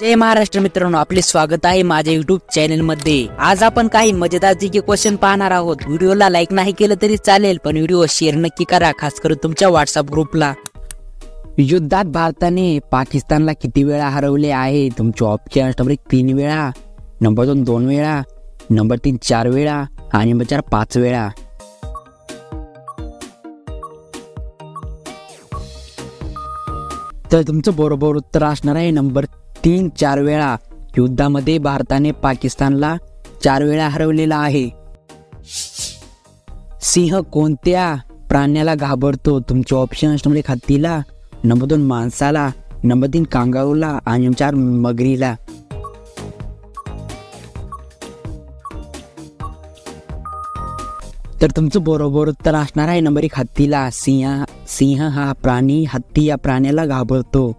जय महाराष्ट्र मित्रांनो, आपले स्वागत आहे माझ्या युट्यूब चॅनल मध्ये। आज आपण काही मजेदार जीके क्वेश्चन पाहणार आहोत। व्हिडिओला लाईक नाही केलं तरी चालेल, पण व्हिडिओ शेअर नक्की करा, खास करून तुमच्या व्हॉट्सअप ग्रुपला। युद्धात भारताने पाकिस्तानला किती वेळा हरवले आहे? तुमचे ऑप्शन नंबर 1 3 वेळा, नंबर 2 2 वेळा, नंबर 3 4 वेळा आणि नंबर 4 5 वेळा। तर तुमचं बरोबर उत्तर असणार आहे नंबर 3 4 वेळा। युद्धामध्ये भारताने पाकिस्तानला 4 वेळा हरवलेला आहे। सिंह कोणत्या प्राण्याला घाबरतो? तुमचे ऑप्शन नंबर 1 हत्तीला, नंबर 2 माणसाला, नंबर 3 कांगारूला आणि नंबर 4 मगरीला। तर तुमचं बरोबर उत्तर असणार आहे नंबर 1 हत्तीला। सिंह हा प्राणी हत्ती या प्राण्याला घाबरतो।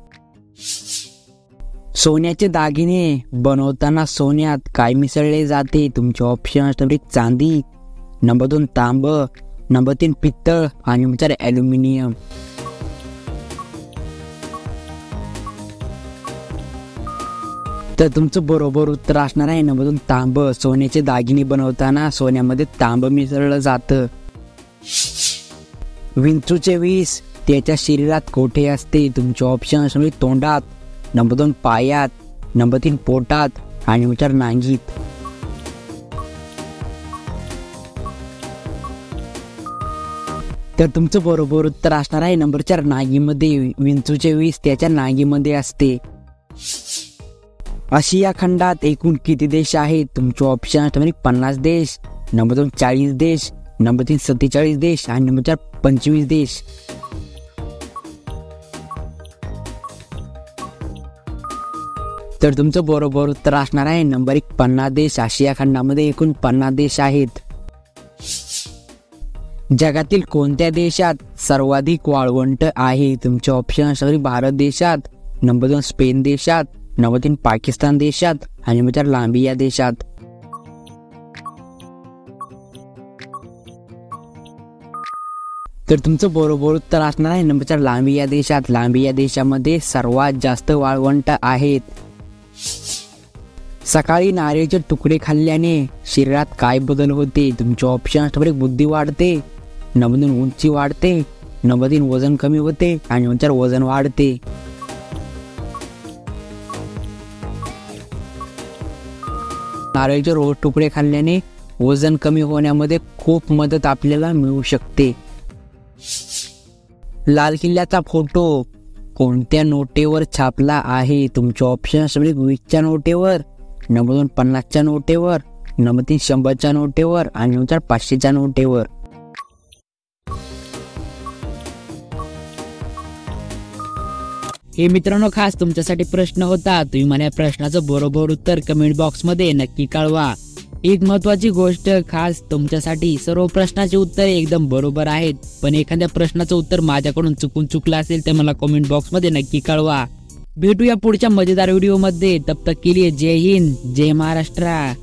सोन्याचे दागिने बनवताना सोन्यात काय मिसळले जाते? तुमचे ऑप्शन नंबर 1 चांदी, नंबर 2 तांब, नंबर 3 पित्तळ आणि नंबर 4 ॲल्युमिनियम। तर तुमचं बरोबर उत्तर असणार आहे नंबर 2 तांब। सोन्याचे दागिने बनवताना सोन्यामध्ये तांब मिसळलं जातं। विंचूचे विष त्याच्या शरीरात कोठे असते? तुमचे ऑप्शन नंबर 1 तोंडात, नंबर 2 पायात, नंबर 3 पोटात आणि नंबर 4 नांगीत। तर तुमचं बरोबर उत्तर असणार आहे नंबर 4 नांगीमध्ये। विंचूचे विष त्याच्या नांगीमध्ये असते। आशिया खंडात एकूण किती देश आहेत? तुमचे ऑप्शन नंबर 1 50 देश, नंबर 2 40 देश, नंबर 3 47 देश आणि नंबर 4 25 देश। तर तुमचं बरोबर उत्तर असणार आहे नंबर 1 50 देश। आशिया खंडामध्ये एकूण 50 देश आहेत। जगातील कोणत्या देशात सर्वाधिक वाळवंट आहे? तुमचे ऑप्शन नंबर 1 भारत देशात, नंबर 2 स्पेन देशात, नंबर 3 पाकिस्तान देशात आणि नंबर 4 लांबिया देशात। तर तुमचं बरोबर उत्तर असणार आहे नंबर 4 लांबिया देशात। लांबिया देशामध्ये सर्वात जास्त वाळवंट आहेत। सकाळी नारळाचे तुकडे खाल्ल्याने शरीरात काय बदल होते? तुमचे ऑप्शन नंबर 1 बुद्धी वाढते, नंबर 2 उंची वाढते, नंबर 3 वजन कमी होते आणि नंबर 4 वजन वाढते। नारळाचे रोज तुकडे खाल्ल्याने वजन कमी होण्यामध्ये खूप मदत आपल्याला मिळू शकते। लाल किल्ल्याचा फोटो कोणत्या नोटेवर छापला आहे? तुमचे ऑप्शन नंबर 1 20च्या नोटेवर, नंबर 2 50च्या नोटेवर, नंबर 3 100च्या नोटेवर आणि नंबर 4 500च्या नोटेवर। हे मित्रांनो, खास तुमच्यासाठी प्रश्न होता। तुम्ही मला या प्रश्नाचं बरोबर उत्तर कमेंट बॉक्स मध्ये नक्की कळवा। एक महत्वाची गोष्ट खास तुमच्यासाठी, सर्व प्रश्नाचे उत्तर एकदम बरोबर आहेत, पण एखाद्या प्रश्नाचं उत्तर माझ्याकडून चुकलं असेल तर मला कमेंट बॉक्स मध्ये नक्की कळवा। भेटूया पुढच्या मजेदार व्हिडिओ मध्ये। तब तक के लिए जय हिंद, जय महाराष्ट्र।